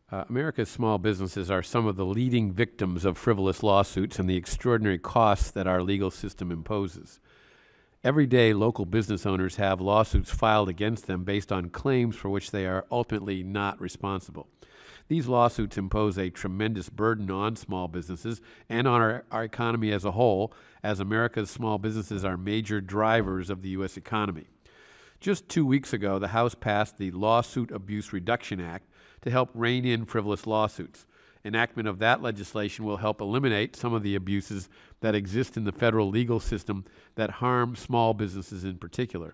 America's small businesses are some of the leading victims of frivolous lawsuits and the extraordinary costs that our legal system imposes. Every day, local business owners have lawsuits filed against them based on claims for which they are ultimately not responsible. These lawsuits impose a tremendous burden on small businesses and on our economy as a whole, as America's small businesses are major drivers of the U.S. economy. Just 2 weeks ago, the House passed the Lawsuit Abuse Reduction Act to help rein in frivolous lawsuits. Enactment of that legislation will help eliminate some of the abuses that exist in the federal legal system that harm small businesses in particular.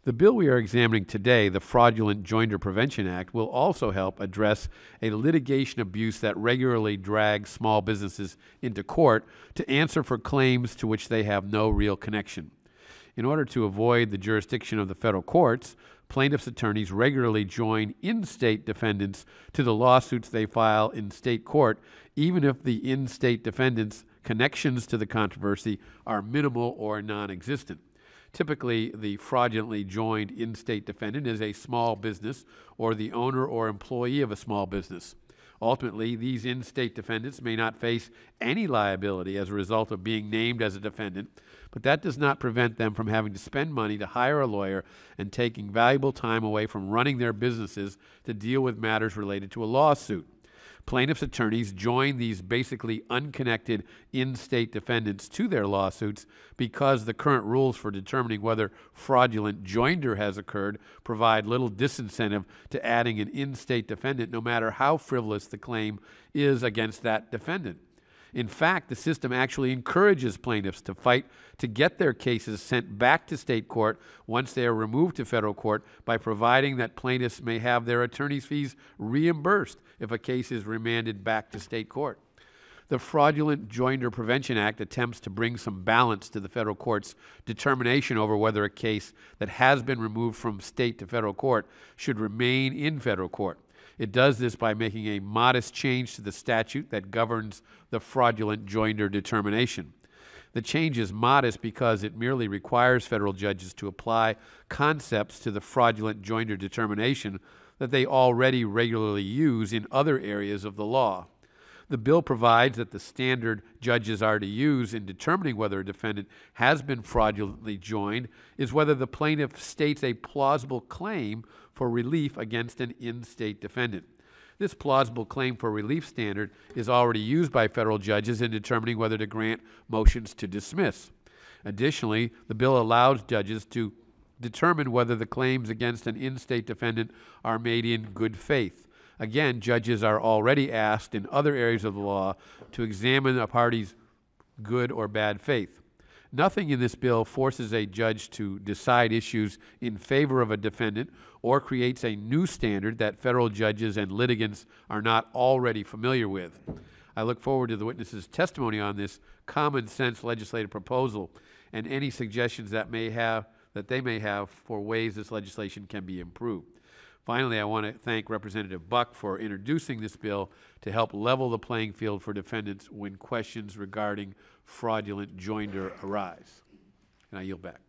The bill we are examining today, the Fraudulent Joinder Prevention Act, will also help address a litigation abuse that regularly drags small businesses into court to answer for claims to which they have no real connection. In order to avoid the jurisdiction of the federal courts, plaintiffs' attorneys regularly join in-state defendants to the lawsuits they file in state court, even if the in-state defendants' connections to the controversy are minimal or non-existent. Typically, the fraudulently joined in-state defendant is a small business or the owner or employee of a small business. Ultimately, these in-state defendants may not face any liability as a result of being named as a defendant, but that does not prevent them from having to spend money to hire a lawyer and taking valuable time away from running their businesses to deal with matters related to a lawsuit. Plaintiffs' attorneys join these basically unconnected in-state defendants to their lawsuits because the current rules for determining whether fraudulent joinder has occurred provide little disincentive to adding an in-state defendant, no matter how frivolous the claim is against that defendant. In fact, the system actually encourages plaintiffs to fight to get their cases sent back to state court once they are removed to federal court by providing that plaintiffs may have their attorney's fees reimbursed if a case is remanded back to state court. The Fraudulent Joinder Prevention Act attempts to bring some balance to the federal court's determination over whether a case that has been removed from state to federal court should remain in federal court. It does this by making a modest change to the statute that governs the fraudulent joinder determination. The change is modest because it merely requires federal judges to apply concepts to the fraudulent joinder determination that they already regularly use in other areas of the law. The bill provides that the standard judges are to use in determining whether a defendant has been fraudulently joined is whether the plaintiff states a plausible claim for relief against an in-state defendant. This plausible claim for relief standard is already used by federal judges in determining whether to grant motions to dismiss. Additionally, the bill allows judges to determine whether the claims against an in-state defendant are made in good faith. Again, judges are already asked in other areas of the law to examine a party's good or bad faith. Nothing in this bill forces a judge to decide issues in favor of a defendant or creates a new standard that federal judges and litigants are not already familiar with. I look forward to the witnesses' testimony on this common sense legislative proposal and any suggestions that they may have for ways this legislation can be improved. Finally, I want to thank Representative Buck for introducing this bill to help level the playing field for defendants when questions regarding fraudulent joinder arise. And I yield back.